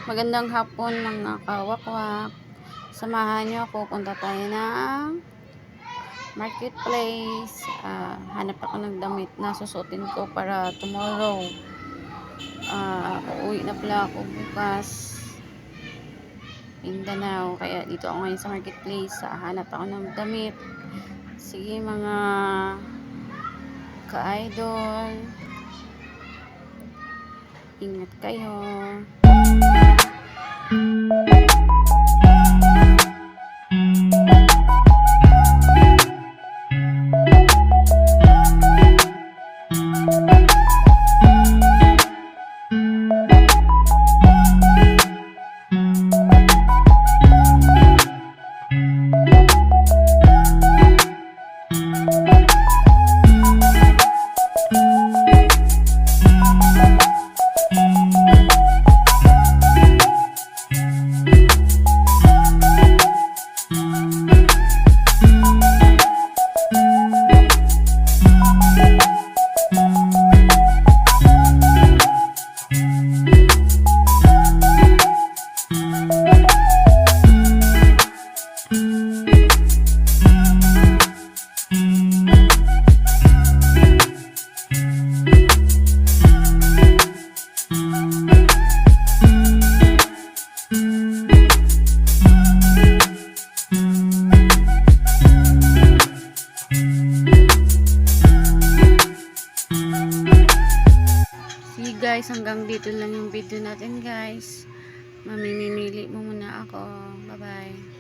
Magandang hapon mga kawakwak. Samahan niyo ako, punta tayo ng marketplace. Hanap ako ng damit na susutin ko para tomorrow. Uuwi na pala ako bukas Mindanao. Kaya dito ako ngayon sa marketplace. Hanap ako ng damit. Sige mga ka-idol, ingat kayo. Guys, hanggang dito lang yung video natin guys. Mamimili mo muna ako. Bye bye.